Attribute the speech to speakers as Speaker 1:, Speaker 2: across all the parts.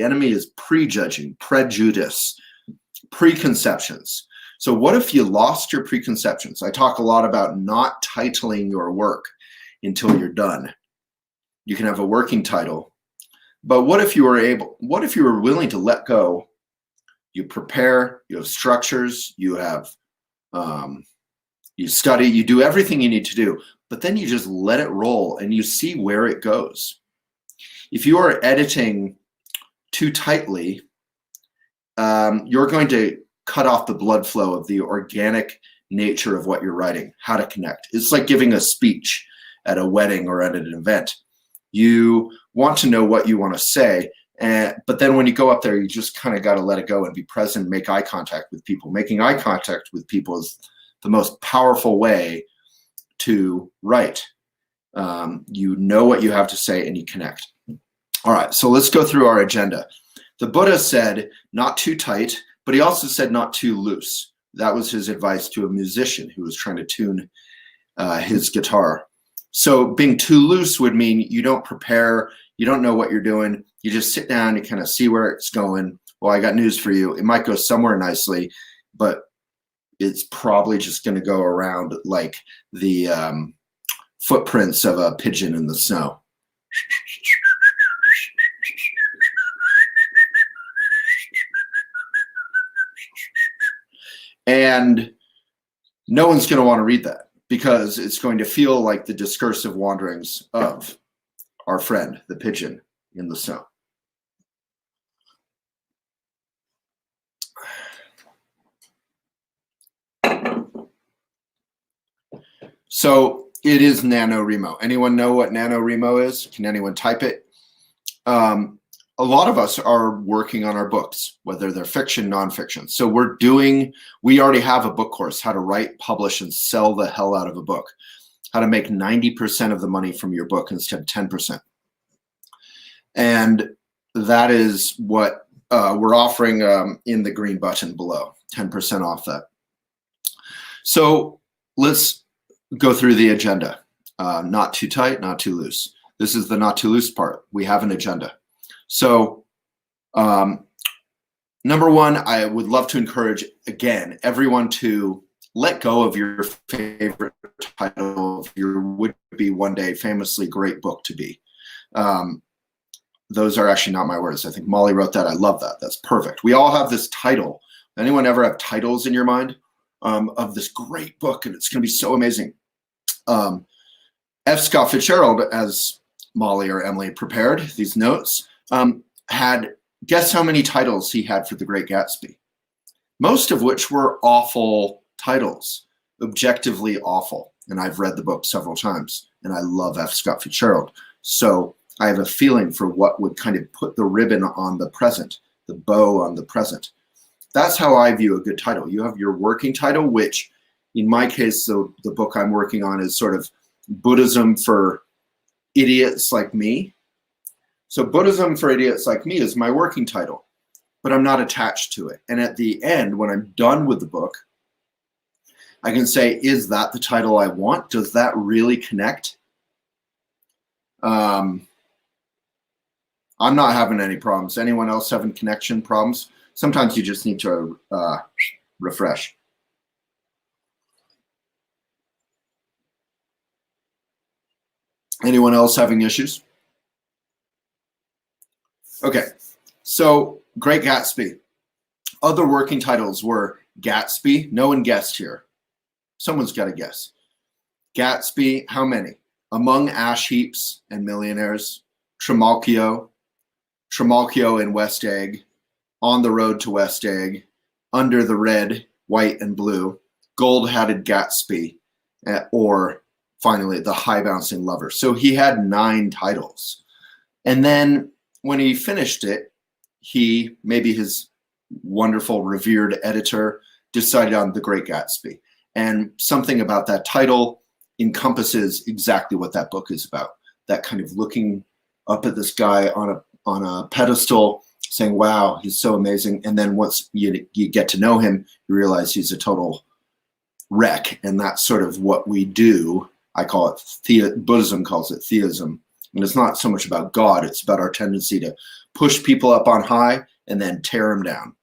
Speaker 1: enemy is prejudging, prejudice, preconceptions. So what if you lost your preconceptions? I talk a lot about not titling your work until you're done. You can have a working title, but what if you were willing to let go? You prepare, you have structures, you have, you study, you do everything you need to do, but then you just let it roll and you see where it goes. If you are editing too tightly, you're going to cut off the blood flow of the organic nature of what you're writing, how to connect. It's like giving a speech at a wedding or at an event. You want to know what you want to say, but then when you go up there, you just kind of got to let it go and be present, make eye contact with people. Making eye contact with people is the most powerful way to write. You know what you have to say and you connect. All right, so let's go through our agenda. The Buddha said not too tight, but he also said not too loose. That was his advice to a musician who was trying to tune his guitar. So being too loose would mean you don't prepare, you don't know what you're doing, you just sit down, you kind of see where it's going. Well, I got news for you. It might go somewhere nicely, but it's probably just going to go around like the footprints of a pigeon in the snow. And no one's going to want to read that because it's going to feel like the discursive wanderings of our friend, the pigeon in the snow. So it is NaNoWriMo. Anyone know what NaNoWriMo is? Can anyone type it? A lot of us are working on our books, whether they're fiction, nonfiction. So we already have a book course, how to write, publish, and sell the hell out of a book, how to make 90% of the money from your book instead of 10%. And that is what we're offering in the green button below, 10% off that. So let's go through the agenda. Not too tight, not too loose. This is the not too loose part. We have an agenda. So number one, I would love to encourage, again, everyone to let go of your favorite title of your would-be one day famously great book to be. Those are actually not my words. I think Molly wrote that. I love that. That's perfect. We all have this title. Anyone ever have titles in your mind of this great book and it's going to be so amazing? F. Scott Fitzgerald, as Molly or Emily prepared these notes, had, guess how many titles he had for The Great Gatsby? Most of which were awful titles, objectively awful. And I've read the book several times, and I love F. Scott Fitzgerald. So I have a feeling for what would kind of put the ribbon on the present, the bow on the present. That's how I view a good title. You have your working title, which in my case, the book I'm working on is sort of Buddhism for idiots like me. So Buddhism for idiots like me is my working title, but I'm not attached to it. And at the end, when I'm done with the book, I can say, is that the title I want? Does that really connect? I'm not having any problems. Anyone else having connection problems? Sometimes you just need to refresh. Anyone else having issues? Okay, so Great Gatsby. Other working titles were Gatsby. No one guessed here. Someone's got to guess. Gatsby, how many? Among Ash Heaps and Millionaires. Trimalchio. Trimalchio in West Egg. On the Road to West Egg. Under the Red, White, and Blue. Gold-Hatted Gatsby. Or finally, The High Bouncing Lover. So he had 9 titles. And then when he finished it, maybe his wonderful, revered editor, decided on The Great Gatsby. And something about that title encompasses exactly what that book is about. That kind of looking up at this guy on a pedestal, saying, wow, he's so amazing. And then once you get to know him, you realize he's a total wreck. And that's sort of what we do. I call it Buddhism calls it theism. And it's not so much about God, it's about our tendency to push people up on high and then tear them down,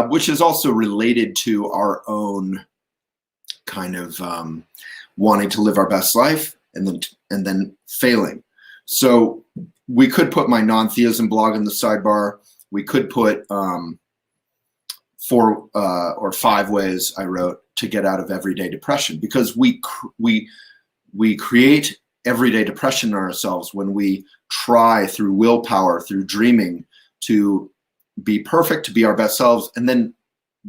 Speaker 1: which is also related to our own kind of wanting to live our best life and then failing. So we could put my non-theism blog in the sidebar. We could put 4 or 5 ways I wrote to get out of everyday depression, because we create everyday depression in ourselves when we try through willpower, through dreaming, to be perfect, to be our best selves, and then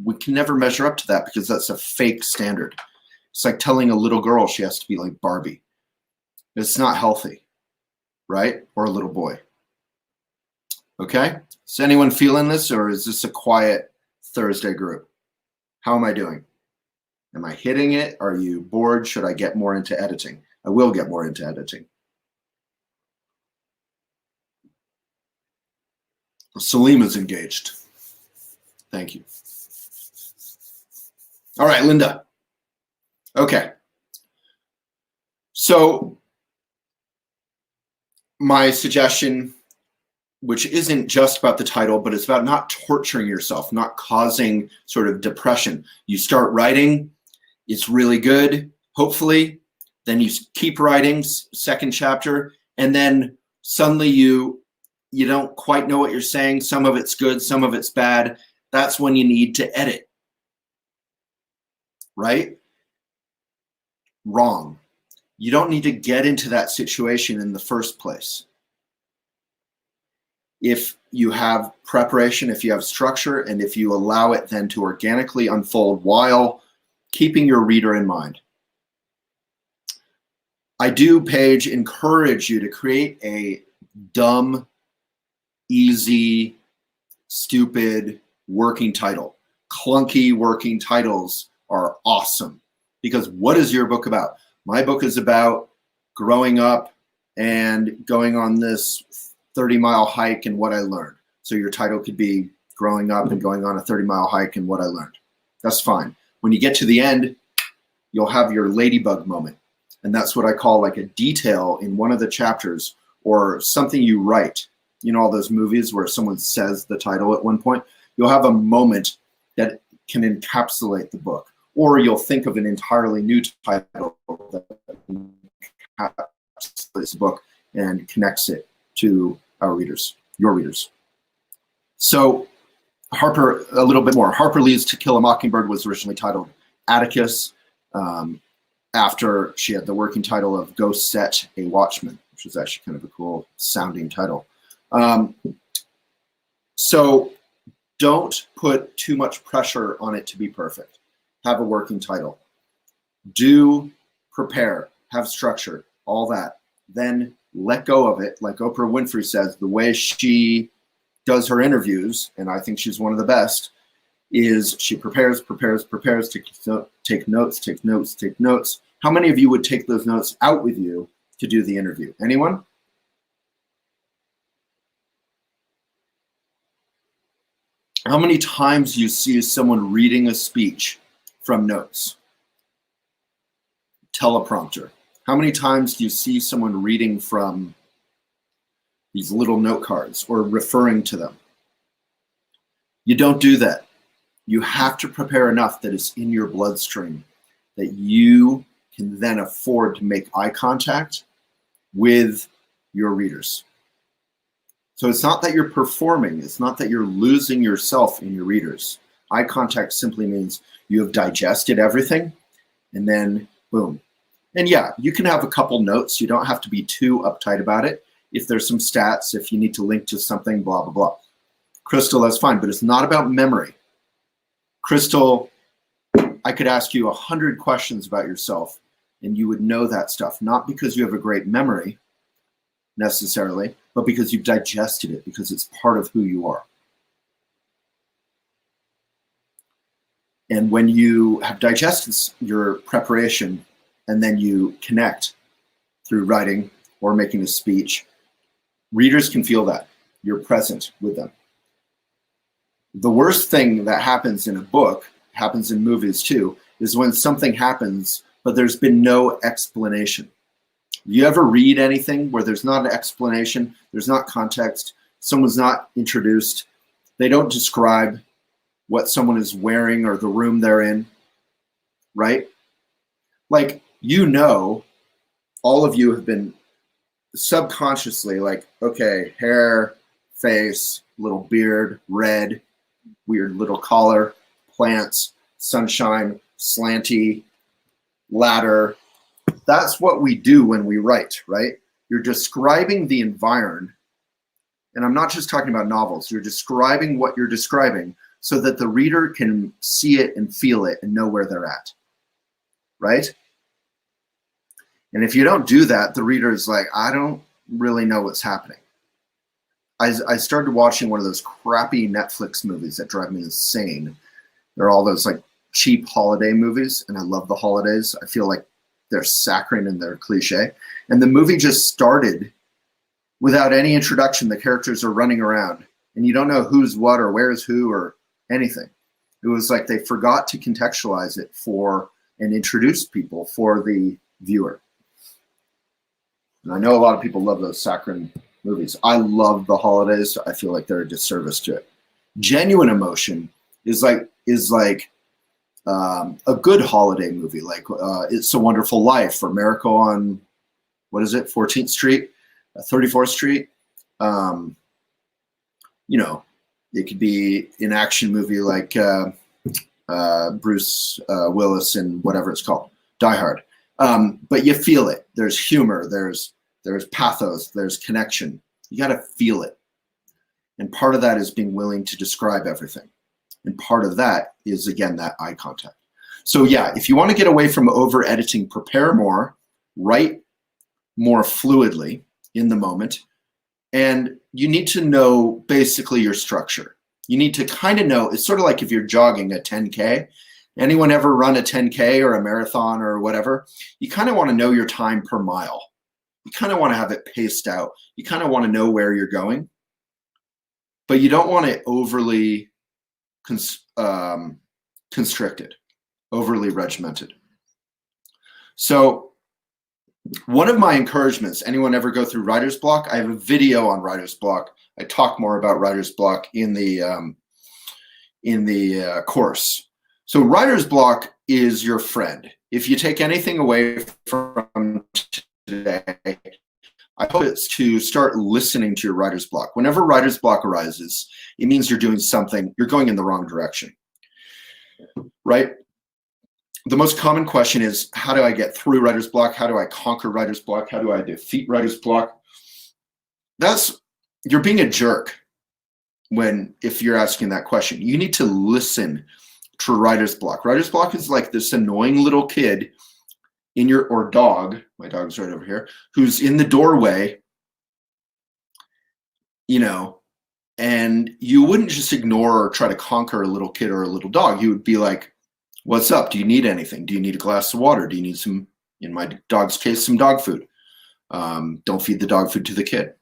Speaker 1: we can never measure up to that because that's a fake standard. It's like telling a little girl she has to be like Barbie. It's not healthy, right? Or a little boy. Okay? Is anyone feeling this, or is this a quiet Thursday group? How am I doing? Am I hitting it? Are you bored? Should I get more into editing? I will get more into editing. Salim is engaged. Thank you. All right, Linda. Okay. So my suggestion, which isn't just about the title, but it's about not torturing yourself, not causing sort of depression. You start writing, it's really good, hopefully. Then you keep writing, second chapter, and then suddenly you don't quite know what you're saying. Some of it's good, some of it's bad. That's when you need to edit. Right? Wrong. You don't need to get into that situation in the first place. If you have preparation, if you have structure, and if you allow it then to organically unfold while keeping your reader in mind. I do, Paige, encourage you to create a dumb, easy, stupid working title. Clunky working titles are awesome, because what is your book about? My book is about growing up and going on this 30-mile hike and what I learned. So your title could be growing up and going on a 30-mile hike and what I learned. That's fine. When you get to the end, you'll have your ladybug moment. And that's what I call like a detail in one of the chapters, or something you write. You know, all those movies where someone says the title at one point. You'll have a moment that can encapsulate the book. Or you'll think of an entirely new title that encapsulates the book and connects it to our readers, your readers. So Harper, a little bit more. Harper Lee's To Kill a Mockingbird was originally titled Atticus, after she had the working title of Go Set a Watchman, which was actually kind of a cool sounding title. So don't put too much pressure on it to be perfect. Have a working title. Do prepare, have structure, all that. Then let go of it. Like Oprah Winfrey says, the way she does her interviews, and I think she's one of the best, is she prepares, take notes. How many of you would take those notes out with you to do the interview? Anyone? How many times do you see someone reading a speech from notes? Teleprompter. How many times do you see someone reading from these little note cards or referring to them? You don't do that. You have to prepare enough that it's in your bloodstream, that you can then afford to make eye contact with your readers. So it's not that you're performing, it's not that you're losing yourself in your readers. Eye contact simply means you have digested everything, and then boom. And yeah, you can have a couple notes. You don't have to be too uptight about it. If there's some stats, if you need to link to something, blah, blah, blah. Crystal, that's fine, but it's not about memory. Crystal, I could ask you 100 questions about yourself and you would know that stuff, not because you have a great memory necessarily, but because you've digested it, because it's part of who you are. And when you have digested your preparation and then you connect through writing or making a speech, readers can feel that you're present with them. The worst thing that happens in a book, happens in movies too, is when something happens, but there's been no explanation. You ever read anything where there's not an explanation, there's not context, someone's not introduced, they don't describe what someone is wearing or the room they're in, right? Like, you know, all of you have been subconsciously like, okay, hair, face, little beard, red, weird little collar, plants, sunshine, slanty, ladder. That's what we do when we write, right? You're describing the environment, and I'm not just talking about novels, you're describing what you're describing so that the reader can see it and feel it and know where they're at, right? And if you don't do that, the reader is like, I don't really know what's happening. I started watching one of those crappy Netflix movies that drive me insane. They're all those like cheap holiday movies, and I love the holidays. I feel like they're saccharine and they're cliche. And the movie just started without any introduction. The characters are running around, and you don't know who's what or where's who or anything. It was like they forgot to contextualize it for and introduce people for the viewer. And I know a lot of people love those saccharine movies. I love the holidays. I feel like they're a disservice to it. Genuine emotion is like a good holiday movie, like It's a Wonderful Life or Miracle on, what is it, 14th Street, 34th Street. You know, it could be an action movie like Bruce Willis and whatever it's called, Die Hard. But you feel it. There's humor. There's pathos. There's connection. You got to feel it. And part of that is being willing to describe everything. And part of that is, again, that eye contact. So yeah, if you want to get away from over editing, prepare more, write more fluidly in the moment. And you need to know basically your structure. You need to kind of know, it's sort of like if you're jogging a 10K. Anyone ever run a 10K or a marathon or whatever? You kind of want to know your time per mile. You kind of want to have it paced out. You kind of want to know where you're going, but you don't want it overly constricted, overly regimented. So one of my encouragements, anyone ever go through writer's block? I have a video on writer's block. I talk more about writer's block in the course. So writer's block is your friend. If you take anything away from today, I hope it's to start listening to your writer's block. Whenever writer's block arises, it means you're doing something, you're going in the wrong direction, right? The most common question is, how do I get through writer's block? How do I conquer writer's block? How do I defeat writer's block? You're being a jerk if you're asking that question. You need to listen to writer's block. Writer's block is like this annoying little kid or dog, my dog's right over here, who's in the doorway, you know, and you wouldn't just ignore or try to conquer a little kid or a little dog. You would be like, what's up? Do you need anything? Do you need a glass of water? Do you need some, in my dog's case, some dog food? Don't feed the dog food to the kid.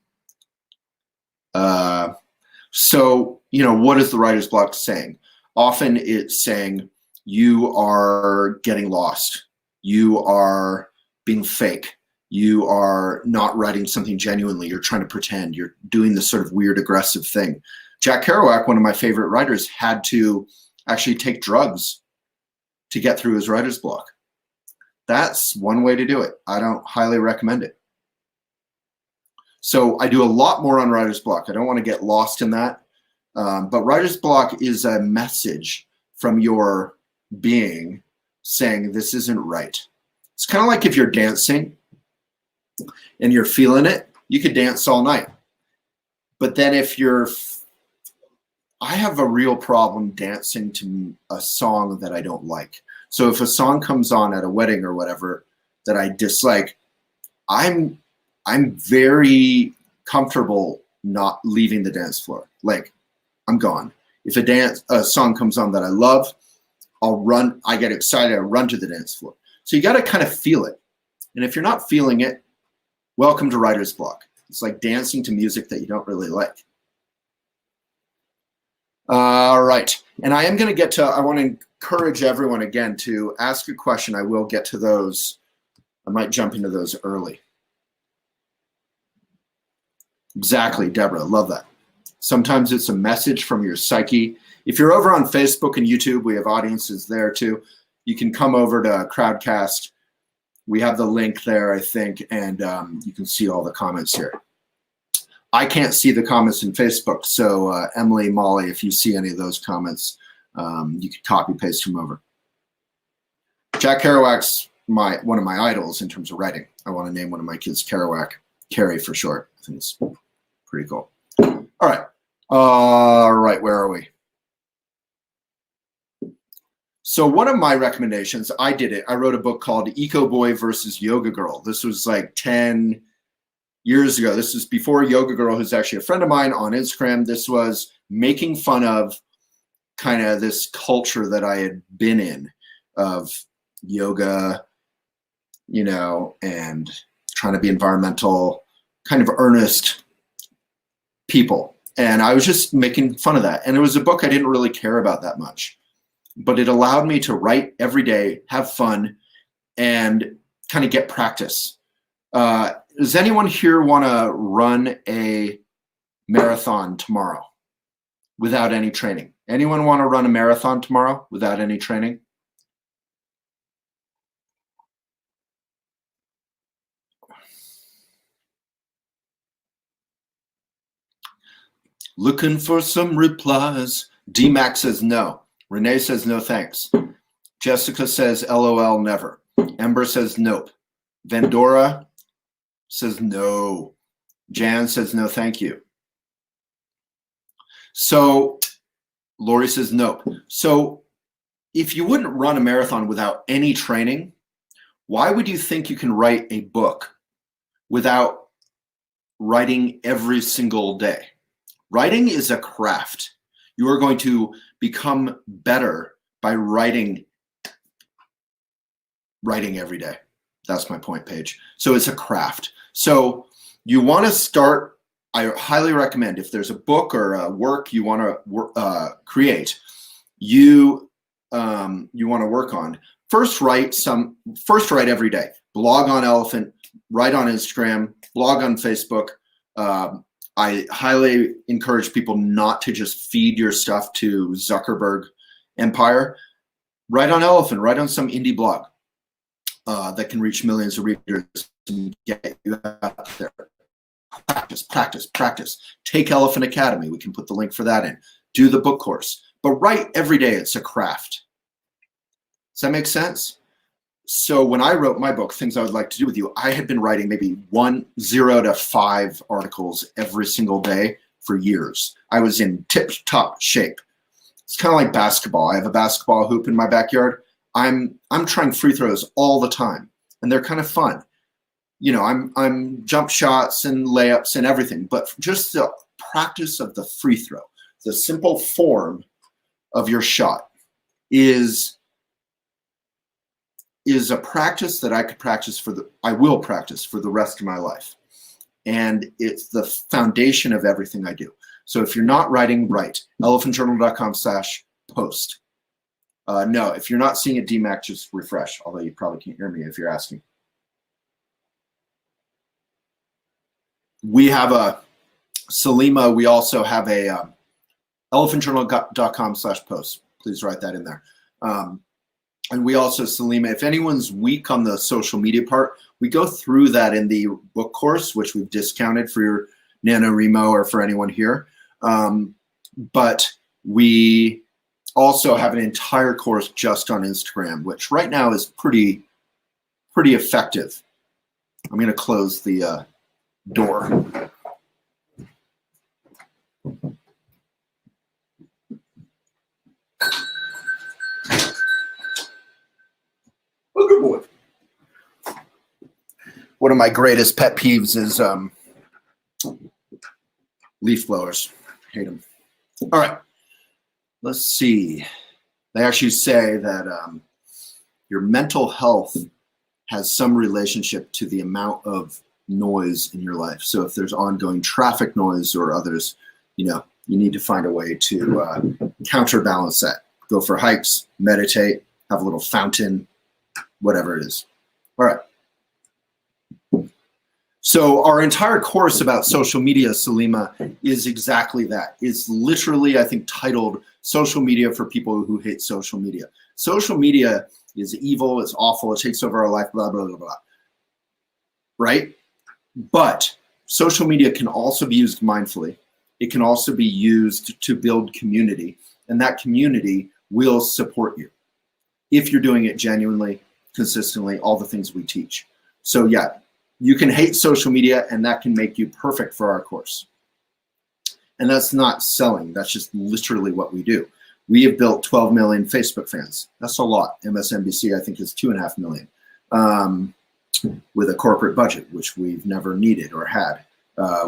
Speaker 1: So, you know, what is the writer's block saying? Often it's saying you are getting lost. You are being fake. You are not writing something genuinely. You're trying to pretend. You're doing this sort of weird, aggressive thing. Jack Kerouac, one of my favorite writers, had to actually take drugs to get through his writer's block. That's one way to do it. I don't highly recommend it. So I do a lot more on writer's block. I don't want to get lost in that. But writer's block is a message from your being saying this isn't right. It's kind of like if you're dancing and you're feeling it, you could dance all night. But then I have a real problem dancing to a song that I don't like. So if a song comes on at a wedding or whatever that I dislike, I'm very comfortable not leaving the dance floor. Like, I'm gone. If a song comes on that I love, I'll run. I get excited. I run to the dance floor. So you got to kind of feel it. And if you're not feeling it, welcome to writer's block. It's like dancing to music that you don't really like. All right. And I want to encourage everyone again to ask a question. I will get to those. I might jump into those early. Exactly, Deborah. Love that. Sometimes it's a message from your psyche. If you're over on Facebook and YouTube, we have audiences there too. You can come over to Crowdcast. We have the link there, I think, and you can see all the comments here. I can't see the comments in Facebook, so Emily, Molly, if you see any of those comments, you can copy paste them over. Jack Kerouac's one of my idols in terms of writing. I want to name one of my kids Kerouac, Carrie for short. I think it's pretty cool. All right, where are we? So one of my recommendations, I did it. I wrote a book called Eco Boy versus Yoga Girl. This was like 10 years ago. This is before Yoga Girl, who's actually a friend of mine on Instagram. This was making fun of kind of this culture that I had been in of yoga, you know, and trying to be environmental, kind of earnest people. And I was just making fun of that. And it was a book I didn't really care about that much, but it allowed me to write every day, have fun, and kind of get practice. Does anyone here want to run a marathon tomorrow without any training? Anyone want to run a marathon tomorrow without any training? Looking for some replies. D-Mac says no. Renee says no thanks. Jessica says LOL never. Ember says nope. Vendora says no. Jan says no thank you. So Lori says nope. So if you wouldn't run a marathon without any training, why would you think you can write a book without writing every single day? Writing is a craft. You are going to become better by writing every day. That's my point, Paige. So it's a craft. So you want to start, I highly recommend, if there's a book or a work you want to create, you want to work on, first write every day. Blog on Elephant, write on Instagram, blog on Facebook. I highly encourage people not to just feed your stuff to Zuckerberg empire. Write on Elephant, write on some indie blog that can reach millions of readers and get you out there. Practice, practice, practice. Take Elephant Academy. We can put the link for that in. Do the book course. But write every day. It's a craft. Does that make sense? So when I wrote my book, Things I Would Like to Do With You, I had been writing maybe 0 to 5 articles every single day for years. I was in tip-top shape. It's kind of like basketball. I have a basketball hoop in my backyard. I'm trying free throws all the time, and they're kind of fun. You know, I'm jump shots and layups and everything, but just the practice of the free throw, the simple form of your shot is a practice that I will practice for the rest of my life. And it's the foundation of everything I do. So if you're not writing, write. elephantjournal.com/post. No, if you're not seeing it, DMAC, just refresh, although you probably can't hear me if you're asking. We have a Salima, we also have a elephantjournal.com/post. Please write that in there. And we also, Salima, if anyone's weak on the social media part, we go through that in the book course, which we've discounted for your NaNoWriMo or for anyone here. But we also have an entire course just on Instagram, which right now is pretty effective. I'm going to close the door. Oh, good boy. One of my greatest pet peeves is leaf blowers. Hate them. All right. Let's see. They actually say that your mental health has some relationship to the amount of noise in your life. So if there's ongoing traffic noise or others, you need to find a way to counterbalance that. Go for hikes, meditate, have a little fountain, whatever it is. All right. So our entire course about social media, Salima, is exactly that. It's literally, I think, titled Social Media for People Who Hate Social Media. Social media is evil, it's awful, it takes over our life, blah, blah, blah, blah. Right? But social media can also be used mindfully. It can also be used to build community, and that community will support you if you're doing it genuinely, consistently, all the things we teach. So yeah, you can hate social media and that can make you perfect for our course. And that's not selling, that's just literally what we do. We have built 12 million Facebook fans. That's a lot. MSNBC, I think, is 2.5 million with a corporate budget, which we've never needed or had.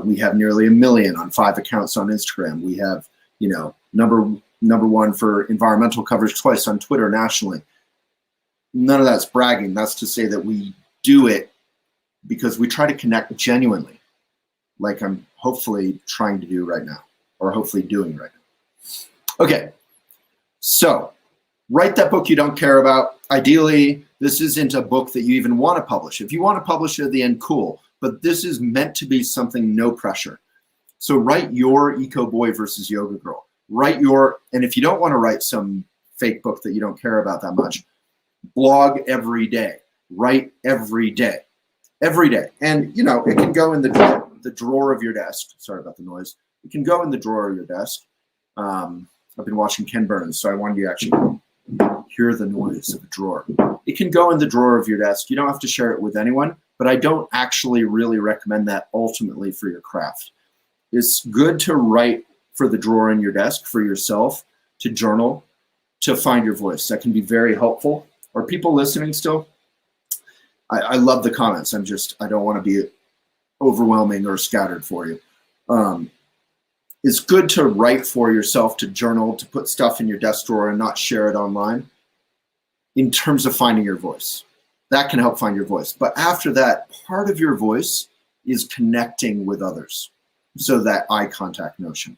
Speaker 1: We have nearly 1 million on 5 accounts on Instagram. We have, you know, number one for environmental coverage twice on Twitter nationally. None of that's bragging. That's to say that we do it because we try to connect genuinely, like I'm hopefully trying to do right now, or hopefully doing right now. Okay, so write that book you don't care about. Ideally, this isn't a book that you even want to publish. If you want to publish it at the end, cool, but this is meant to be something no pressure. So write your Eco Boy versus Yoga Girl. Write your, and if you don't want to write some fake book that you don't care about that much, blog every day. Write every day. Every day. And, you know, it can go in the drawer of your desk. Sorry about the noise. It can go in the drawer of your desk. I've been watching Ken Burns, so I wanted you to actually hear the noise of a drawer. It can go in the drawer of your desk. You don't have to share it with anyone, but I don't actually really recommend that ultimately for your craft. It's good to write for the drawer in your desk, for yourself, to journal, to find your voice. That can be very helpful. Are people listening still? I love the comments. I don't want to be overwhelming or scattered for you. It's good to write for yourself, to journal, to put stuff in your desk drawer and not share it online in terms of finding your voice. That can help find your voice. But after that, part of your voice is connecting with others. So that eye contact notion.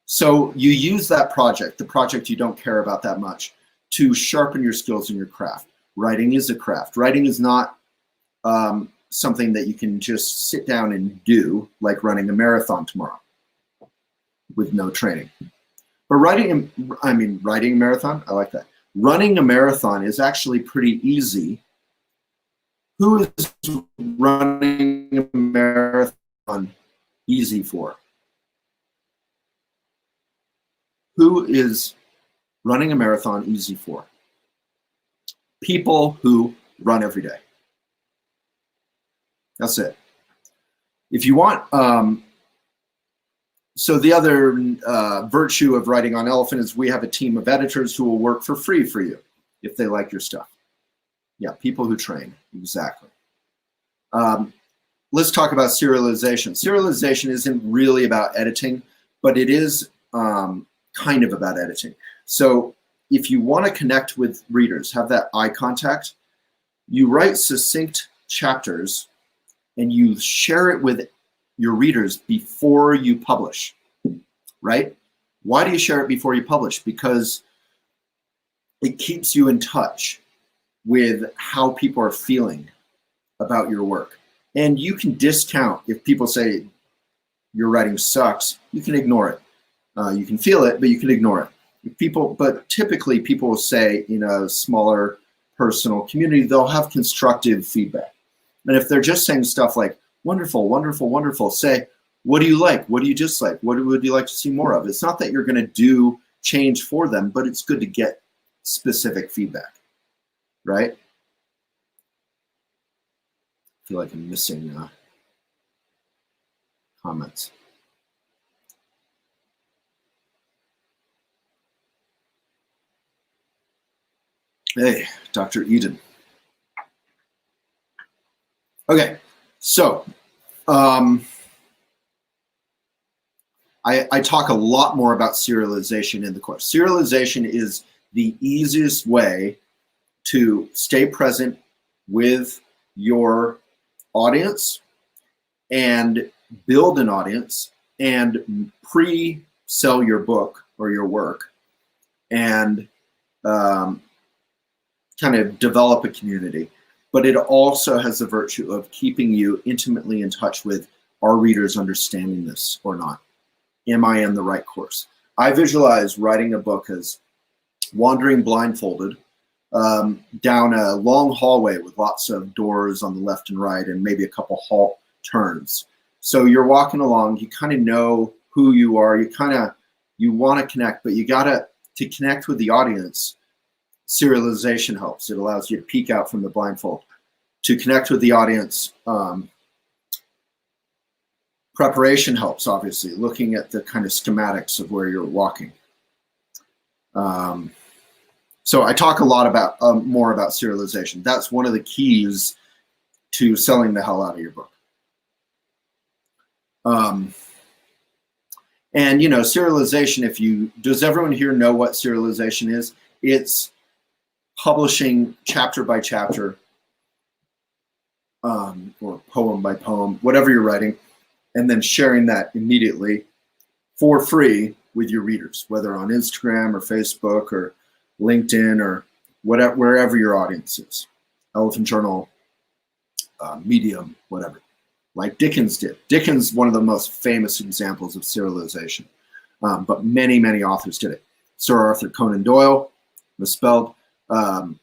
Speaker 1: So you use that project, the project you don't care about that much, to sharpen your skills in your craft. Writing is a craft. Writing is not something that you can just sit down and do, like running a marathon tomorrow with no training. But writing a marathon, I like that. Running a marathon is actually pretty easy. Who is running a marathon easy for? Who is running a marathon easy for? People who run every day. That's it. If you want, so the other virtue of writing on Elephant is we have a team of editors who will work for free for you if they like your stuff. Yeah, people who train, exactly. Let's talk about serialization. Serialization isn't really about editing, but it is kind of about editing. So if you want to connect with readers, have that eye contact, you write succinct chapters and you share it with your readers before you publish, right? Why do you share it before you publish? Because it keeps you in touch with how people are feeling about your work. And you can discount if people say your writing sucks, you can ignore it. You can feel it, but you can ignore it. But typically people will say in a smaller personal community, they'll have constructive feedback. And if they're just saying stuff like, wonderful, wonderful, wonderful, say, what do you like? What do you dislike? What would you like to see more of? It's not that you're going to do change for them, but it's good to get specific feedback, right? I feel like I'm missing comments. Hey, Dr. Eden. Okay, so I talk a lot more about serialization in the course. Serialization is the easiest way to stay present with your audience and build an audience and pre-sell your book or your work and kind of develop a community. but it also has the virtue of keeping you intimately in touch with, are readers understanding this or not? Am I in the right course? I visualize writing a book as wandering blindfolded down a long hallway with lots of doors on the left and right and maybe a couple halt turns. So you're walking along, you kind of know who you are, you want to connect, but you gotta, to connect with the audience, serialization helps. It allows you to peek out from the blindfold. To connect with the audience, preparation helps, obviously, looking at the kind of schematics of where you're walking. So I talk a lot about, more about serialization. That's one of the keys to selling the hell out of your book. And you know, serialization, does everyone here know what serialization is? It's publishing chapter by chapter, or poem by poem, whatever you're writing, and then sharing that immediately for free with your readers, whether on Instagram or Facebook or LinkedIn or whatever, wherever your audience is. Elephant Journal, Medium, whatever. Like Dickens did. Dickens, one of the most famous examples of serialization, but many, many authors did it. Sir Arthur Conan Doyle, misspelled, of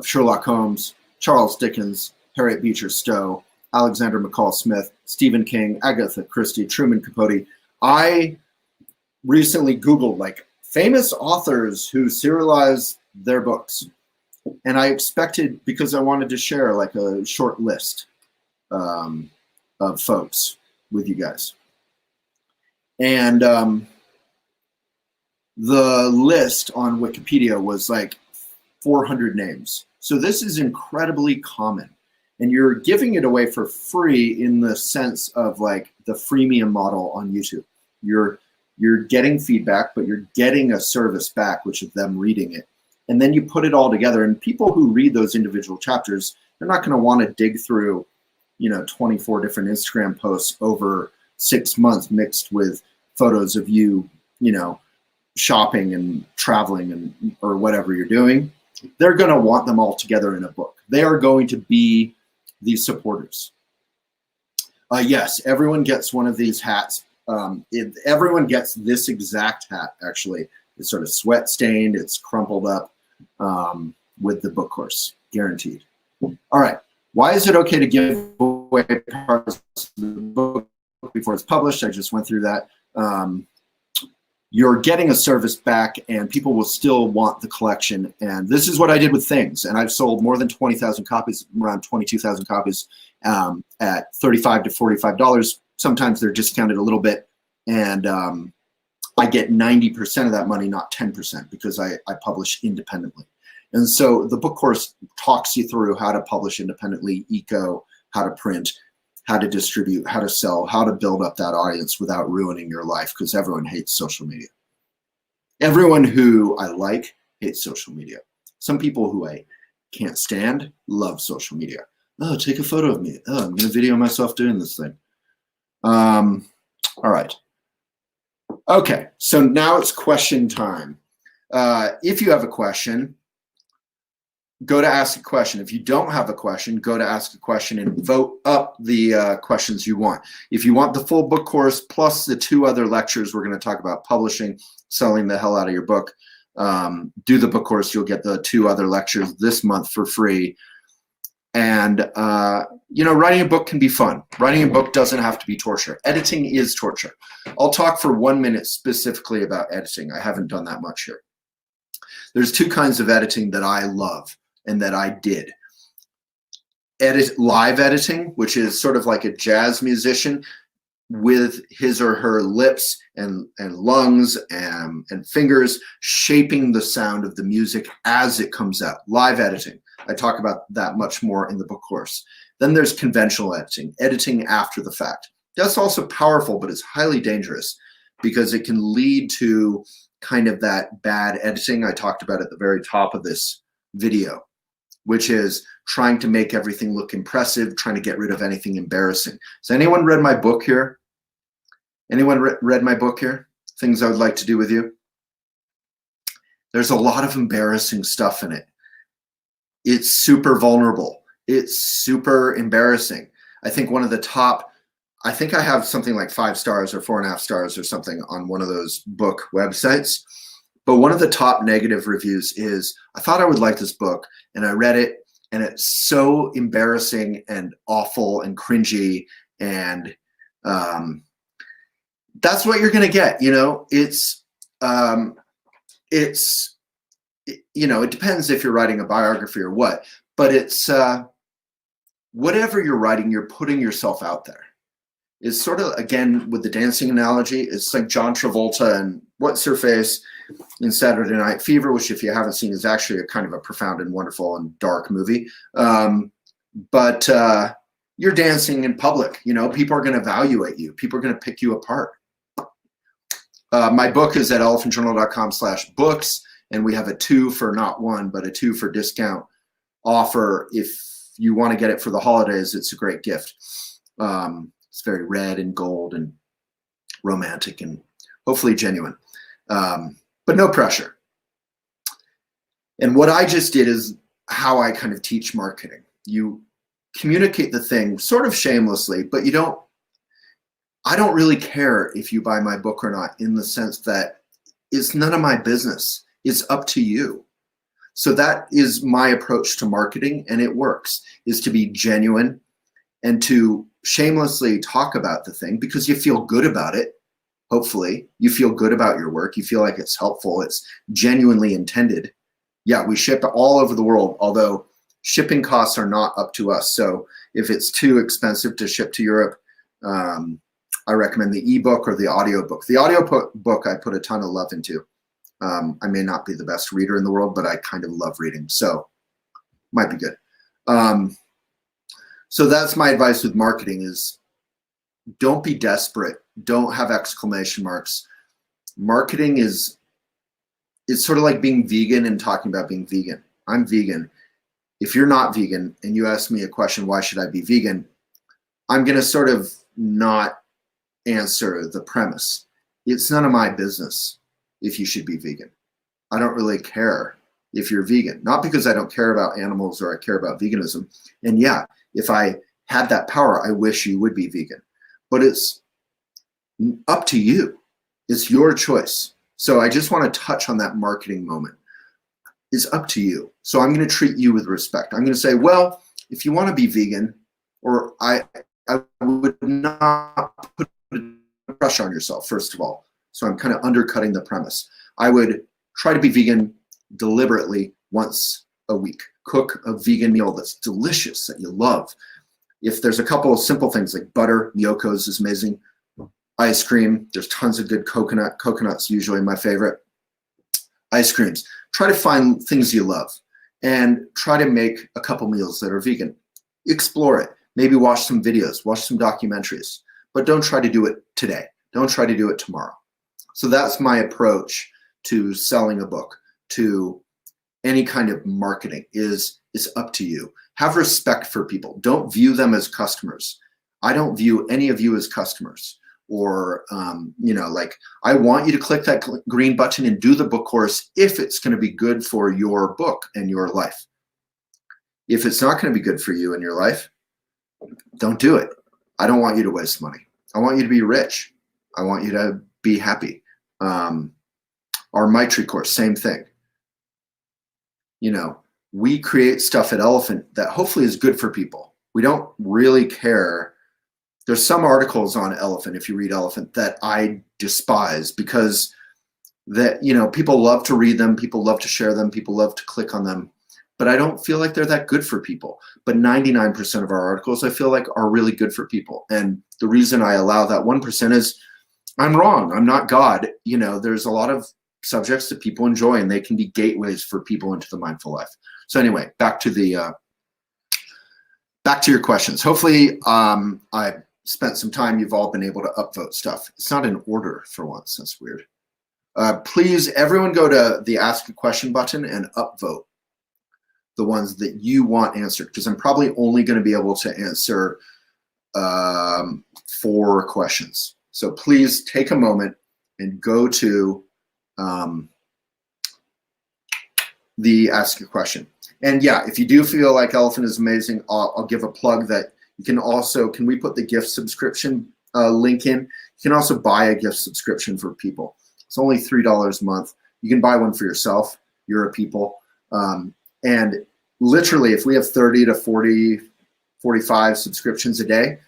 Speaker 1: Sherlock Holmes, Charles Dickens, Harriet Beecher Stowe, Alexander McCall Smith, Stephen King, Agatha Christie, Truman Capote. I recently Googled like famous authors who serialize their books. And I expected, because I wanted to share like a short list of folks with you guys. And the list on Wikipedia was like 400 names. So this is incredibly common. And you're giving it away for free in the sense of like the freemium model on YouTube. You're getting feedback, but you're getting a service back, which is them reading it. And then you put it all together. And people who read those individual chapters, they're not going to want to dig through, 24 different Instagram posts over 6 months mixed with photos of you, shopping and traveling and or whatever you're doing. They're going to want them all together in a book. They are going to be these supporters. Yes, everyone gets one of these hats. Everyone gets this exact hat, actually. It's sort of sweat stained, it's crumpled up with the book course, guaranteed. All right, why is it okay to give away parts of the book before it's published? I just went through that. You're getting a service back and people will still want the collection. And this is what I did with Things. And I've sold more than 20,000 copies, around 22,000 copies at $35 to $45. Sometimes they're discounted a little bit. And I get 90% of that money, not 10%, because I publish independently. And so the book course talks you through how to publish independently, how to print, how to distribute, how to sell, how to build up that audience without ruining your life, because everyone hates social media. Everyone who I like hates social media. Some people who I can't stand love social media. Oh, take a photo of me. Oh, I'm going to video myself doing this thing. All right. Okay, so now it's question time. If you have a question, go to ask a question. If you don't have a question, go to ask a question and vote up the questions you want. If you want the full book course plus the 2 other lectures, we're going to talk about publishing, selling the hell out of your book. Do the book course, you'll get the 2 other lectures this month for free. And, writing a book can be fun. Writing a book doesn't have to be torture. Editing is torture. I'll talk for 1 minute specifically about editing. I haven't done that much here. There's 2 kinds of editing that I love and that I did. Live editing, which is sort of like a jazz musician with his or her lips and lungs and fingers shaping the sound of the music as it comes out. Live editing. I talk about that much more in the book course. Then there's conventional editing, editing after the fact. That's also powerful, but it's highly dangerous because it can lead to kind of that bad editing I talked about at the very top of this video, which is trying to make everything look impressive, trying to get rid of anything embarrassing. Has anyone read my book here? Anyone read my book here? Things I would like to do with you? There's a lot of embarrassing stuff in it. It's super vulnerable. It's super embarrassing. I think one of the top, I think I have something like 5 stars or 4.5 stars or something on one of those book websites. But one of the top negative reviews is, I thought I would like this book, and I read it, and it's so embarrassing and awful and cringy, and that's what you're going to get. It depends if you're writing a biography or what, but it's whatever you're writing, you're putting yourself out there. It's sort of, again, with the dancing analogy, it's like John Travolta and What's Her Face in Saturday Night Fever, which, if you haven't seen, is actually a kind of a profound and wonderful and dark movie. But you're dancing in public. People are going to evaluate you. People are going to pick you apart. My book is at elephantjournal.com/books, and we have a 2 for not 1, but a 2 for discount offer. If you want to get it for the holidays, it's a great gift. It's very red and gold and romantic and hopefully genuine, but no pressure. And what I just did is how I kind of teach marketing. You communicate the thing sort of shamelessly, but I don't really care if you buy my book or not, in the sense that it's none of my business. It's up to you. So that is my approach to marketing, and it works, is to be genuine and to shamelessly talk about the thing because you feel good about it. Hopefully you feel good about your work. You feel like it's helpful. It's genuinely intended. Yeah, we ship all over the world, although shipping costs are not up to us. So if it's too expensive to ship to Europe, I recommend the ebook or the audiobook. The audiobook I put a ton of love into. I may not be the best reader in the world, but I kind of love reading, so might be good. So that's my advice with marketing: is don't be desperate. Don't have exclamation marks. Marketing it's sort of like being vegan and talking about being vegan. I'm vegan. If you're not vegan and you ask me a question, why should I be vegan? I'm going to sort of not answer the premise. It's none of my business if you should be vegan. I don't really care if you're vegan, not because I don't care about animals or I care about veganism. And yeah, if I had that power, I wish you would be vegan, but it's up to you. It's your choice. So I just want to touch on that marketing moment. It's up to you. So I'm going to treat you with respect. I'm going to say, well, if you want to be vegan, or I would not put pressure on yourself, first of all. So I'm kind of undercutting the premise. I would try to be vegan deliberately once a week. Cook a vegan meal that's delicious, that you love. If there's a couple of simple things like butter, Yoko's is amazing. Ice cream, there's tons of good coconut. Coconut's usually my favorite. Ice creams. Try to find things you love and try to make a couple meals that are vegan. Explore it. Maybe watch some videos, watch some documentaries, but don't try to do it today. Don't try to do it tomorrow. So that's my approach to selling a book, to any kind of marketing. It's up to you. Have respect for people. Don't view them as customers. I don't view any of you as customers. Or, like, I want you to click that green button and do the book course if it's going to be good for your book and your life. If it's not going to be good for you and your life, don't do it. I don't want you to waste money. I want you to be rich. I want you to be happy. Our Maitri course, same thing. We create stuff at Elephant that hopefully is good for people. We don't really care. There's some articles on Elephant, if you read Elephant, that I despise because people love to read them, people love to share them, people love to click on them, but I don't feel like they're that good for people. But 99% of our articles, I feel like, are really good for people. And the reason I allow that 1% is I'm wrong. I'm not God. There's a lot of subjects that people enjoy, and they can be gateways for people into the mindful life. So anyway, back to your questions. Hopefully, I spent some time. You've all been able to upvote stuff. It's not in order for once. That's weird. Please, everyone, go to the Ask a Question button and upvote the ones that you want answered, because I'm probably only going to be able to answer 4 questions. So please take a moment and go to the Ask a Question. And yeah, if you do feel like Elephant is amazing, I'll give a plug that you can also, can we put the gift subscription link in? You can also buy a gift subscription for people. It's only $3 a month. You can buy one for yourself. You're a people. And literally, if we have 30 to 40, 45 subscriptions a day,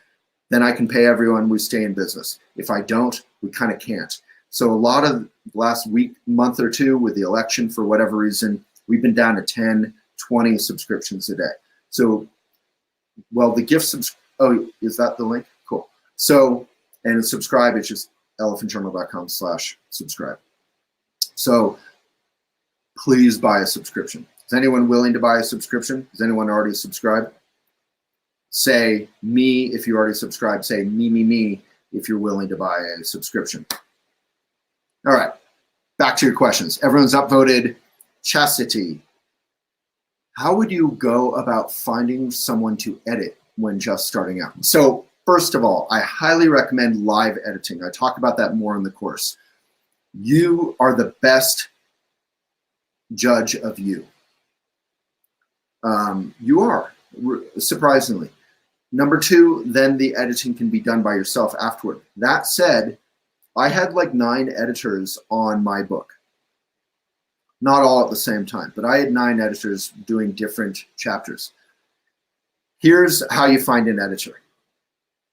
Speaker 1: then I can pay everyone. We stay in business. If I don't, we kind of can't. So a lot of last week, month or two with the election, for whatever reason, we've been down to 10, 20 subscriptions a day. So, well, the gift oh, is that the link? Cool. So, and subscribe, it's just elephantjournal.com/subscribe. So please buy a subscription. Is anyone willing to buy a subscription? Is anyone already subscribed? Say me if you already subscribed. Say me if you're willing to buy a subscription. All right, back to your questions. Everyone's upvoted chastity. How would you go about finding someone to edit when just starting out? So first of all, I highly recommend live editing. I talk about that more in the course. You are the best judge of you. You are, surprisingly. Number two, then the editing can be done by yourself afterward. That said, I had like 9 editors on my book. Not all at the same time, but I had 9 editors doing different chapters. Here's how you find an editor.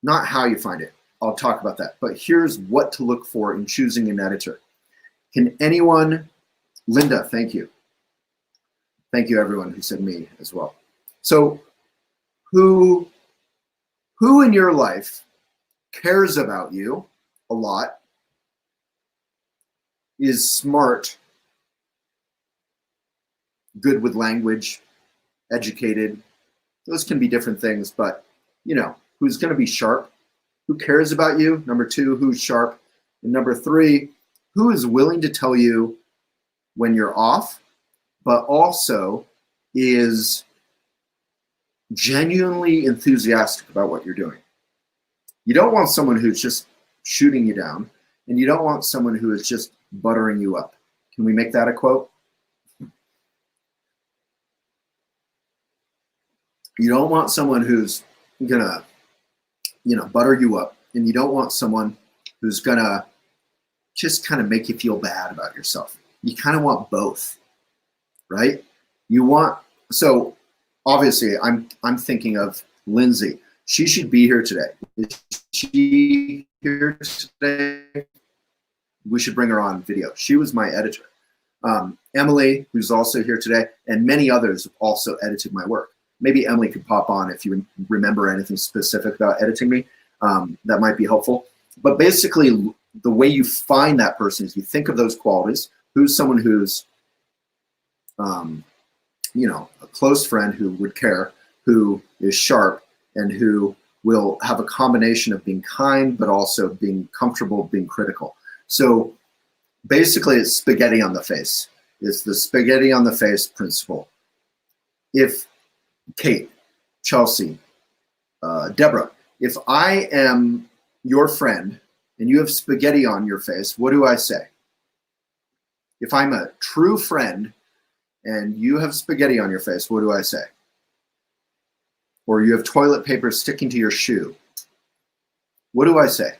Speaker 1: Not how you find it. I'll talk about that. But here's what to look for in choosing an editor. Can anyone, Linda, thank you. Thank you everyone who said me as well. So who in your life cares about you a lot, is smart, good with language, educated? Those can be different things, but you know, who's going to be sharp, who cares about you? Number 2, who's sharp? And number 3, who is willing to tell you when you're off, but also is genuinely enthusiastic about what you're doing. You don't want someone who's just shooting you down, and you don't want someone who is just buttering you up. Can we make that a quote? You don't want someone who's gonna, butter you up, and you don't want someone who's gonna just kind of make you feel bad about yourself. You kind of want both, right? You want, so obviously I'm thinking of Lindsay. She should be here today. Is she here today? We should bring her on video. She was my editor. Emily, who's also here today, and many others have also edited my work. Maybe Emily could pop on if you remember anything specific about editing me. That might be helpful. But basically, the way you find that person is you think of those qualities. Who's someone who's, a close friend who would care, who is sharp, and who will have a combination of being kind, but also being comfortable, being critical. So basically, it's spaghetti on the face. It's the spaghetti on the face principle. If Kate, Chelsea, Deborah, if I am your friend and you have spaghetti on your face, what do I say? If I'm a true friend and you have spaghetti on your face, what do I say? Or you have toilet paper sticking to your shoe, what do I say?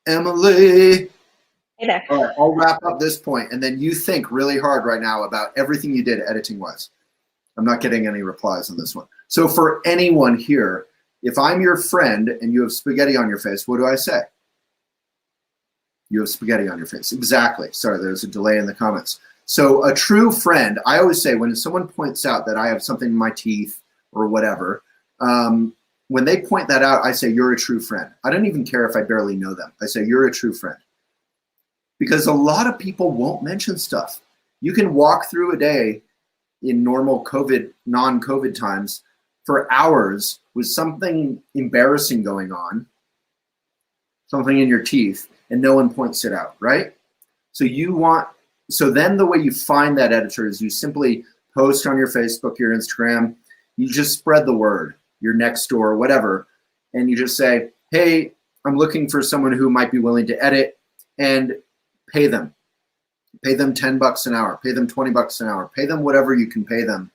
Speaker 1: Emily.
Speaker 2: Hey there.
Speaker 1: All right, I'll wrap up this point, and then you think really hard right now about everything you did editing-wise. I'm not getting any replies on this one. So for anyone here, if I'm your friend and you have spaghetti on your face, what do I say? You have spaghetti on your face. Exactly. Sorry, there's a delay in the comments. So a true friend, I always say when someone points out that I have something in my teeth or whatever, when they point that out, I say, you're a true friend. I don't even care if I barely know them. I say, you're a true friend. Because a lot of people won't mention stuff. You can walk through a day in normal COVID, non-COVID times for hours with something embarrassing going on, something in your teeth, and no one points it out, right? So then the way you find that editor is you simply post on your Facebook, your Instagram, you just spread the word, your next door, whatever, and you just say, hey, I'm looking for someone who might be willing to edit, and pay them. Pay them $10 an hour, pay them $20 an hour, pay them whatever you can pay them.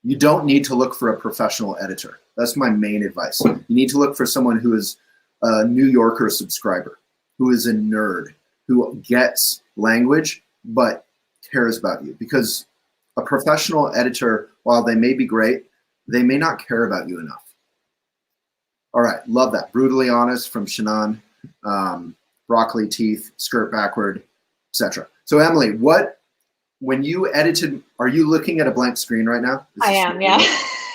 Speaker 1: You don't need to look for a professional editor. That's my main advice. You need to look for someone who is a New Yorker subscriber, who is a nerd, who gets language, but cares about you. Because a professional editor, while they may be great, they may not care about you enough. All right, love that. Brutally honest from Shannon. Broccoli teeth, skirt backward, etc. So Emily, when you edited, are you looking at a blank screen right now?
Speaker 2: I am, yeah.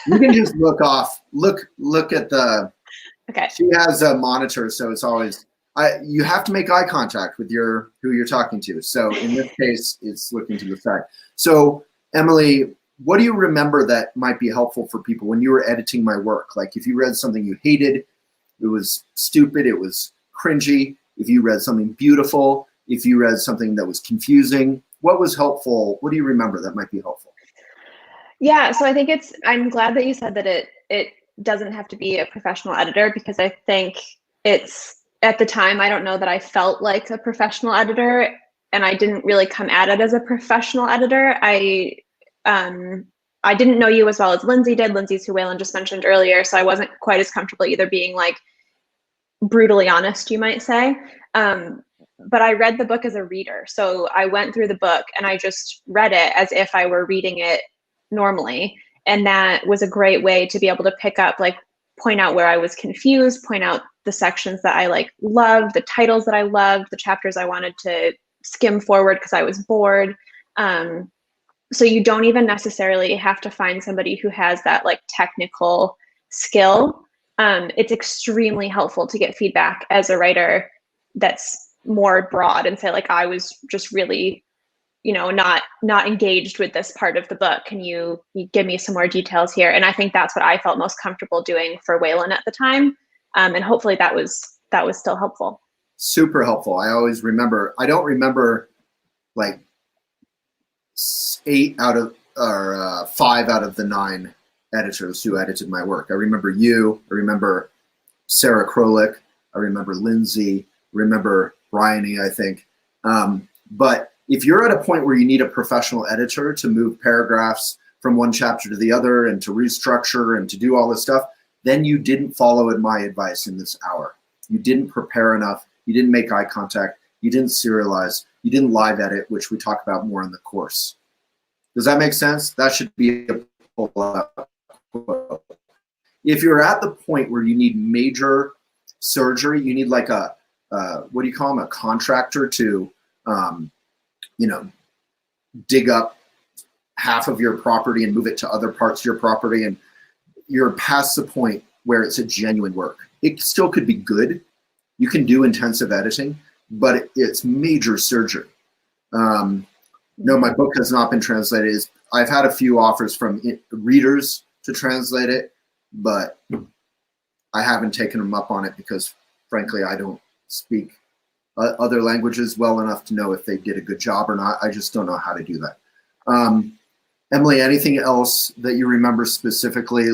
Speaker 1: You can just look at the,
Speaker 2: okay.
Speaker 1: She has a monitor, so it's always, you have to make eye contact with who you're talking to. So in this case, it's looking to the side. So Emily, what do you remember that might be helpful for people when you were editing my work? Like if you read something you hated, it was stupid, it was cringy. If you read something beautiful, if you read something that was confusing, what was helpful? What do you remember that might be helpful?
Speaker 2: Yeah, so I think I'm glad that you said that it doesn't have to be a professional editor, because I think at the time, I don't know that I felt like a professional editor, and I didn't really come at it as a professional editor. I didn't know you as well as Lindsay did. Lindsay's who Waylon just mentioned earlier, so I wasn't quite as comfortable either being like brutally honest, you might say. But I read the book as a reader. So I went through the book and I just read it as if I were reading it normally. And that was a great way to be able to pick up, like, point out where I was confused, point out the sections that I loved, the titles that I loved, the chapters I wanted to skim forward because I was bored. So you don't even necessarily have to find somebody who has that technical skill. It's extremely helpful to get feedback as a writer that's more broad and say, I was just really, not engaged with this part of the book. Can you give me some more details here? And I think that's what I felt most comfortable doing for Waylon at the time. And hopefully that was still helpful.
Speaker 1: Super helpful. I always remember, I don't remember 5 out of the 9 editors who edited my work. I remember you, I remember Sarah Krolik, I remember Lindsay, I remember Bryony, I think. But if you're at a point where you need a professional editor to move paragraphs from one chapter to the other and to restructure and to do all this stuff, then you didn't follow my advice in this hour. You didn't prepare enough, you didn't make eye contact, you didn't serialize, you didn't live edit, which we talk about more in the course. Does that make sense? That should be a pull-up. If you're at the point where you need major surgery, you need what do you call them? A contractor to, dig up half of your property and move it to other parts of your property, and you're past the point where it's a genuine work. It still could be good. You can do intensive editing, but it's major surgery. No, my book has not been translated. I've had a few offers from readers to translate it, but I haven't taken them up on it because, frankly, I don't speak other languages well enough to know if they did a good job or not. I just don't know how to do that. Emily, anything else that you remember specifically?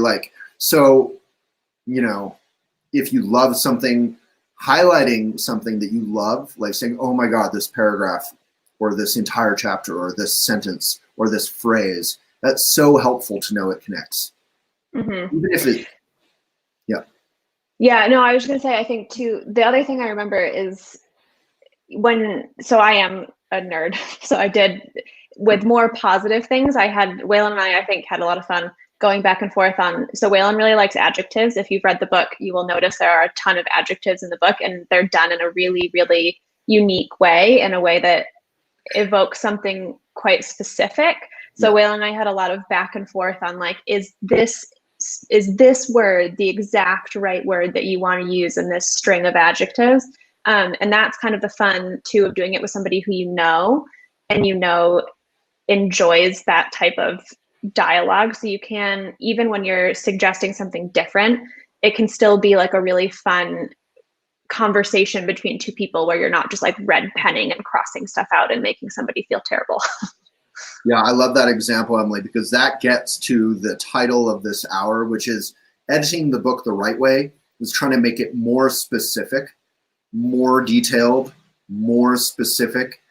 Speaker 1: If you love something, highlighting something that you love, like saying, oh my God, this paragraph or this entire chapter or this sentence or this phrase, that's so helpful to know it connects. Mm-hmm. Even if it, yeah.
Speaker 2: Yeah, no, I was going to say, I think too, the other thing I remember is so I am a nerd. So I did, with more positive things, Waylon and I think, had a lot of fun going back and forth on, so Waylon really likes adjectives. If you've read the book, you will notice there are a ton of adjectives in the book, and they're done in a really, really unique way, in a way that evokes something quite specific. So Waylon and I had a lot of back and forth on is this word the exact right word that you want to use in this string of adjectives? And that's kind of the fun too of doing it with somebody who enjoys that type of dialogue. So you can, even when you're suggesting something different, it can still be a really fun conversation between two people where you're not just red penning and crossing stuff out and making somebody feel terrible.
Speaker 1: Yeah, I love that example, Emily, because that gets to the title of this hour, which is editing the book the right way, is trying to make it more specific, more detailed, more specific,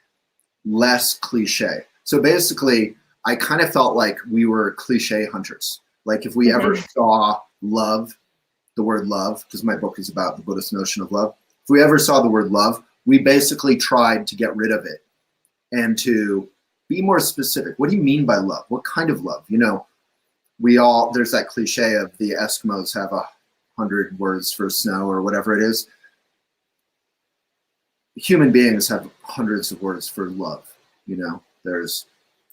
Speaker 1: less cliche. So basically, I kind of felt like we were cliche hunters. Like if we ever saw love, the word love, because my book is about the Buddhist notion of love. If we ever saw the word love, we basically tried to get rid of it and to be more specific. What do you mean by love? What kind of love? You know, there's that cliche of the Eskimos have 100 words for snow or whatever it is. Human beings have hundreds of words for love. You know, there's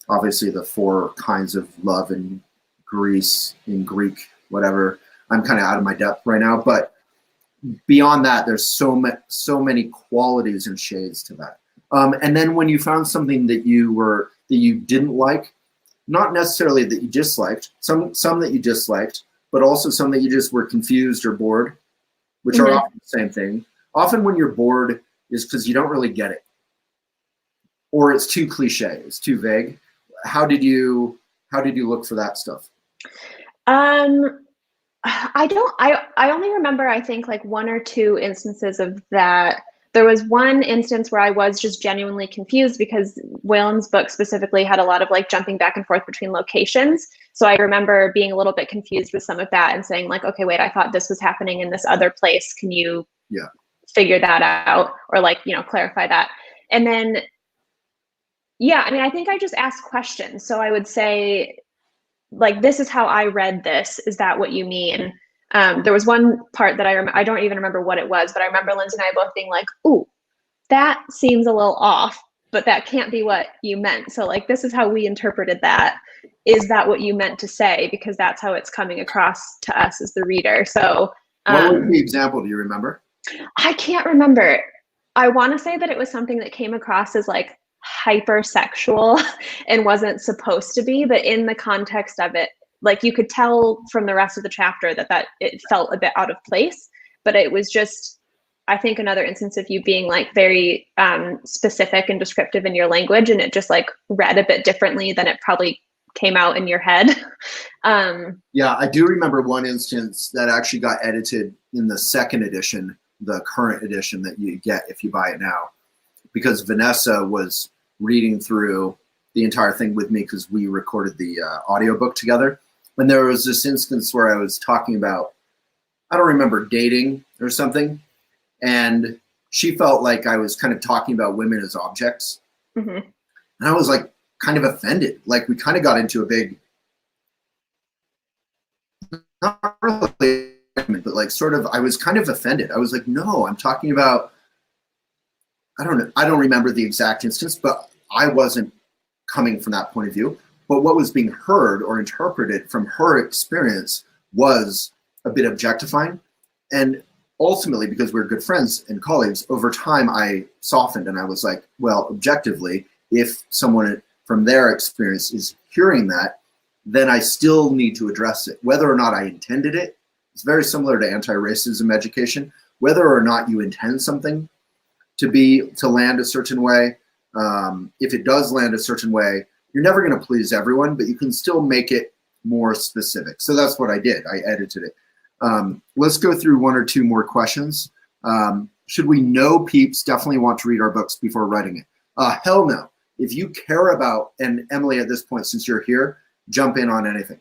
Speaker 1: obviously the 4 kinds of love in Greek, whatever. I'm kind of out of my depth right now, but beyond that, there's so many qualities and shades to that. And then when you found something that you didn't like, not necessarily that you disliked, some that you disliked, but also some that you just were confused or bored, which are often the same thing. Often when you're bored is because you don't really get it, or it's too cliche, it's too vague. How did you look for that stuff?
Speaker 2: I only remember, I think, like 1 or 2 instances of that. There was one instance where I was just genuinely confused because Waylon's book specifically had a lot of like jumping back and forth between locations. So I remember being a little bit confused with some of that and saying like, okay, wait, I thought this was happening in this other place. Can you figure that out, or like, you know, clarify that? And then, yeah, I mean, I think I just asked questions. So I would say, like, this is how I read this. Is that what you mean? There was one part that I don't even remember what it was, but I remember Lindsay and I both being like, ooh, that seems a little off, but that can't be what you meant. So like, this is how we interpreted that. Is that what you meant to say? Because that's how it's coming across to us as the reader. So
Speaker 1: what was the example? Do you remember?
Speaker 2: I can't remember. I want to say that it was something that came across as like hypersexual and wasn't supposed to be, but in the context of it, like you could tell from the rest of the chapter that it felt a bit out of place. But it was just, I think, another instance of you being like very specific and descriptive in your language, and it just like read a bit differently than it probably came out in your head.
Speaker 1: Yeah, I do remember one instance that actually got edited in the 2nd edition, the current edition that you get if you buy it now, because Vanessa was reading through the entire thing with me because we recorded the audiobook together. And there was this instance where I was talking about, I don't remember, dating or something. And she felt like I was kind of talking about women as objects. And I was like kind of offended. Like we kind of got into a big, not really, but like sort of, I was kind of offended. I was like, no, I'm talking about, I don't know. I don't remember the exact instance, but I wasn't coming from that point of view. But what was being heard or interpreted from her experience was a bit objectifying. And ultimately, because we're good friends and colleagues, over time I softened and I was like, well, objectively, if someone from their experience is hearing that, then I still need to address it. Whether or not I intended it, it's very similar to anti-racism education. Whether or not you intend something to land a certain way, if it does land a certain way, you're never going to please everyone, but you can still make it more specific. So that's what I did. I edited it. Let's go through 1 or 2 more questions. Should we know peeps definitely want to read our books before writing it? Hell no. If you care about, and Emily, at this point, since you're here, jump in on anything.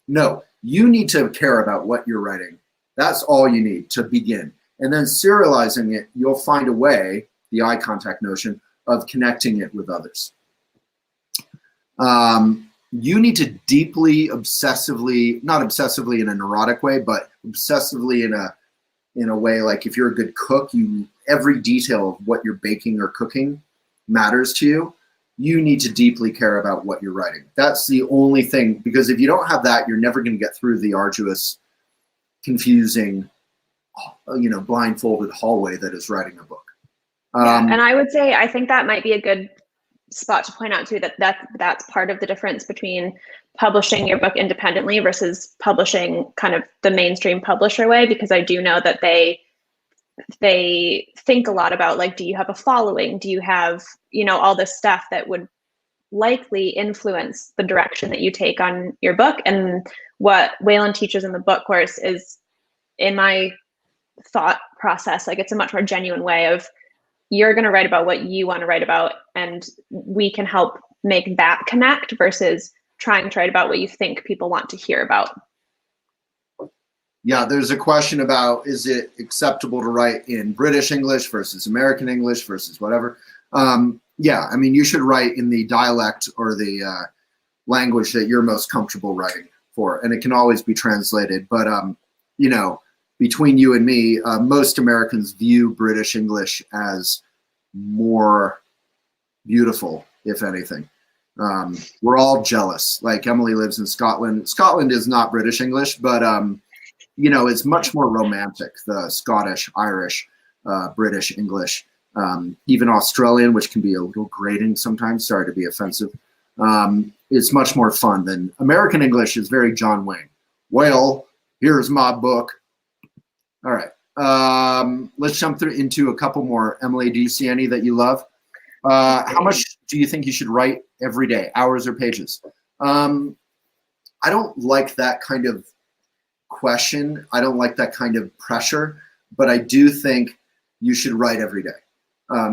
Speaker 1: No, you need to care about what you're writing. That's all you need to begin. And then serializing it, you'll find a way, the eye contact notion, of connecting it with others. You need to deeply, obsessively, not obsessively in a neurotic way, but obsessively in a way like if you're a good cook, every detail of what you're baking or cooking matters to you. You need to deeply care about what you're writing. That's the only thing, because if you don't have that, you're never going to get through the arduous, confusing, blindfolded hallway that is writing a book.
Speaker 2: And I would say, I think that might be a good spot to point out too, that's part of the difference between publishing your book independently versus publishing kind of the mainstream publisher way, because I do know that they think a lot about like, do you have a following? Do you have, all this stuff that would likely influence the direction that you take on your book. And what Waylon teaches in the book course is, in my thought process, like it's a much more genuine way of you're going to write about what you want to write about, and we can help make that connect versus trying to write about what you think people want to hear about.
Speaker 1: Yeah, there's a question about, is it acceptable to write in British English versus American English versus whatever? Yeah, I mean, you should write in the dialect or the language that you're most comfortable writing for, and it can always be translated. But, you know, between you and me, most Americans view British English as more beautiful, if anything. We're all jealous. Like, Emily lives in Scotland. Scotland is not British English, but you know, it's much more romantic, the Scottish, Irish, British English, even Australian, which can be a little grating sometimes. Sorry to be offensive. It's much more fun than American English is very John Wayne. Well, here's my book. All right. Let's jump through into a couple more. Emily, do you see any that you love? How much do you think you should write every day, hours or pages? I don't like that kind of question. I don't like that kind of pressure, but I do think you should write every day.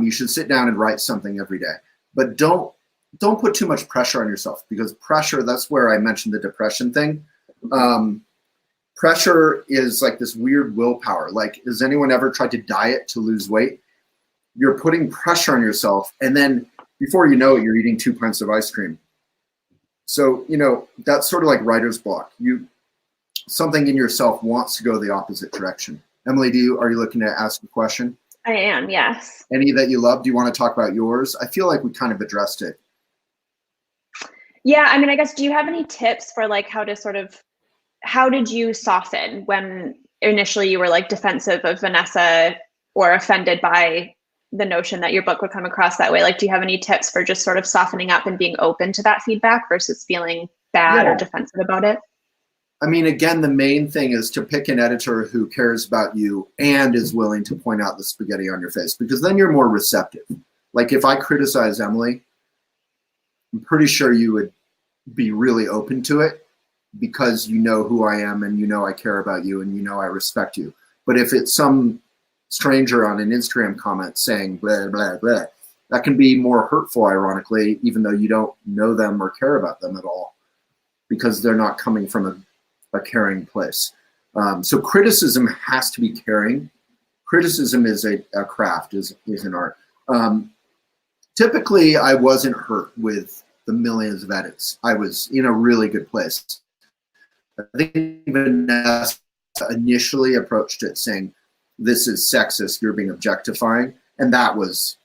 Speaker 1: You should sit down and write something every day, but don't put too much pressure on yourself, because pressure, that's where I mentioned the depression thing. Pressure is like this weird willpower. Like, has anyone ever tried to diet to lose weight? You're putting pressure on yourself, and then before you know it, you're eating 2 pints of ice cream. So, you know, that's sort of like writer's block. Something in yourself wants to go the opposite direction. Emily, are you looking to ask a question?
Speaker 2: I am, yes.
Speaker 1: Any that you love? Do you want to talk about yours? I feel like we kind of addressed it.
Speaker 2: Yeah, I mean, I guess, do you have any tips for like how did you soften when initially you were like defensive of Vanessa or offended by the notion that your book would come across that way? Like, do you have any tips for just sort of softening up and being open to that feedback versus feeling bad or defensive about it?
Speaker 1: I mean, again, the main thing is to pick an editor who cares about you and is willing to point out the spaghetti on your face, because then you're more receptive. Like, if I criticize Emily, I'm pretty sure you would be really open to it, because you know who I am and you know I care about you and you know I respect you. But if it's some stranger on an Instagram comment saying blah, blah, blah, that can be more hurtful, ironically, even though you don't know them or care about them at all, because they're not coming from a caring place. So criticism has to be caring. Criticism is a craft, is an art. Typically, I wasn't hurt with the millions of edits. I was in a really good place. I think Vanessa initially approached it saying, this is sexist, you're being objectifying. And that was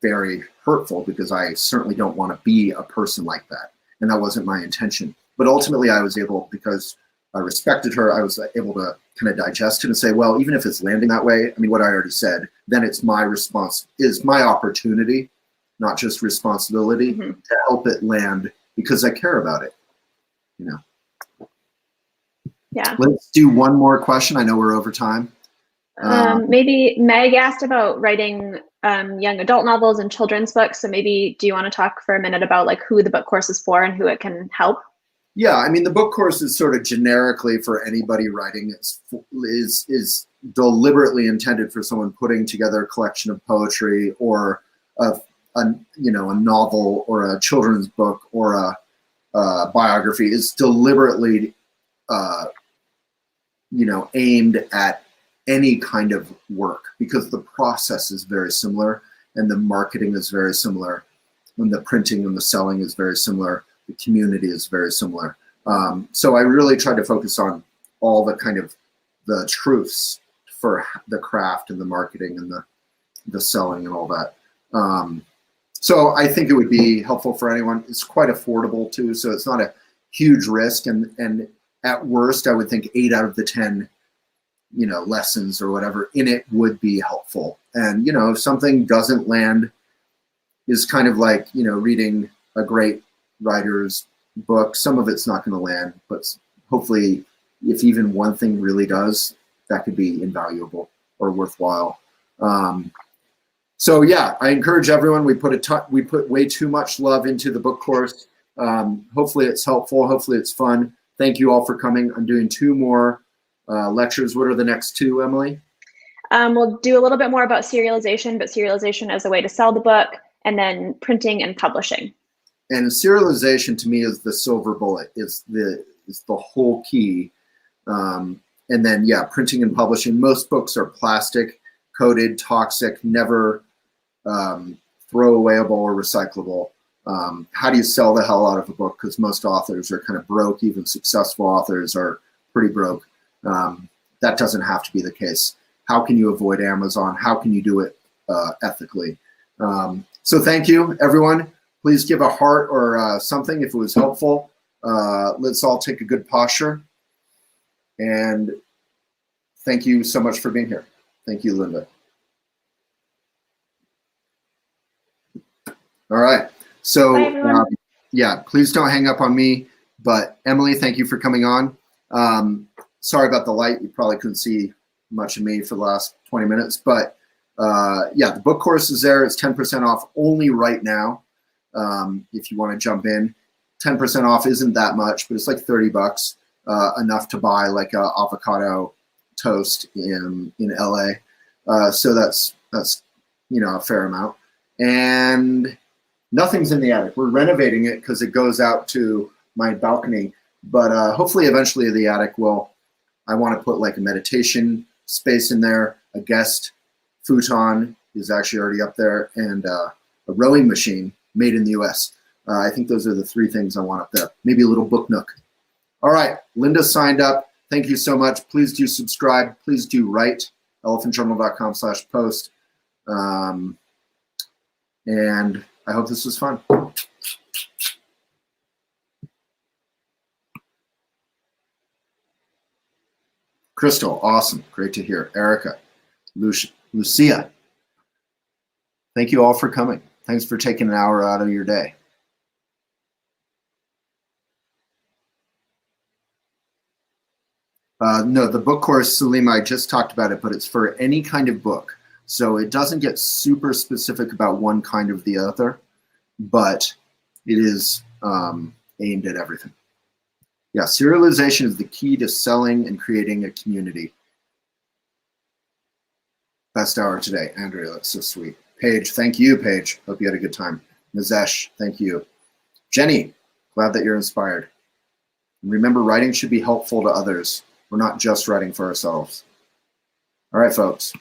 Speaker 1: very hurtful, because I certainly don't want to be a person like that. And that wasn't my intention. But ultimately I was able, because I respected her, I was able to kind of digest it and say, well, even if it's landing that way, I mean, what I already said, then it's my response, is my opportunity, not just responsibility, to help it land, because I care about it, you know.
Speaker 2: Yeah.
Speaker 1: Let's do one more question. I know we're over time.
Speaker 2: Maybe Meg asked about writing young adult novels and children's books. So maybe, do you want to talk for a minute about like who the book course is for and who it can help?
Speaker 1: Yeah, I mean, the book course is sort of generically for anybody writing. Is deliberately intended for someone putting together a collection of poetry or a novel or a children's book or a biography. Is deliberately aimed at any kind of work, because the process is very similar and the marketing is very similar and the printing and the selling is very similar. The community is very similar. So I really try to focus on all the kind of the truths for the craft and the marketing and the selling and all that. So I think it would be helpful for anyone. It's quite affordable too, so it's not a huge risk. And at worst, I would think 8 out of the 10, lessons or whatever in it would be helpful. And, if something doesn't land, is kind of like, reading a great writer's book. Some of it's not going to land, but hopefully if even one thing really does, that could be invaluable or worthwhile. So yeah, I encourage everyone. We put way too much love into the book course. Hopefully it's helpful. Hopefully it's fun. Thank you all for coming. I'm doing 2 more lectures. What are the next 2, Emily?
Speaker 2: We'll do a little bit more about serialization, but serialization as a way to sell the book, and then printing and publishing.
Speaker 1: And serialization to me is the silver bullet. It's the whole key. And then, yeah, printing and publishing. Most books are plastic, coated, toxic, never throwawayable or recyclable. How do you sell the hell out of a book? Because most authors are kind of broke. Even successful authors are pretty broke. That doesn't have to be the case. How can you avoid Amazon? How can you do it ethically? So thank you, everyone. Please give a heart or something if it was helpful. Let's all take a good posture. And thank you so much for being here. Thank you, Linda. All right. So, yeah, please don't hang up on me. But Emily, thank you for coming on. Sorry about the light. You probably couldn't see much of me for the last 20 minutes. But yeah, the book course is there. It's 10% off only right now. If you want to jump in, 10% off isn't that much, but it's like $30, enough to buy like a avocado toast in LA. So that's a fair amount. And nothing's in the attic. We're renovating it because it goes out to my balcony. But hopefully, eventually, the attic will. I want to put like a meditation space in there. A guest futon is actually already up there, and a rowing machine made in the U.S. I think those are the three things I want up there. Maybe a little book nook. All right, Linda signed up. Thank you so much. Please do subscribe. Please do write. elephantjournal.com/post. And I hope this was fun. Crystal, awesome. Great to hear. Erica, Lucia. Thank you all for coming. Thanks for taking an hour out of your day. No, the book course, Salima, I just talked about it, but it's for any kind of book. So it doesn't get super specific about one kind of the other, but it is aimed at everything. Yeah, serialization is the key to selling and creating a community. Best hour today. Andrea, that's so sweet. Paige, thank you, Paige. Hope you had a good time. Nazesh, thank you. Jenny, glad that you're inspired. And remember, writing should be helpful to others. We're not just writing for ourselves. All right, folks.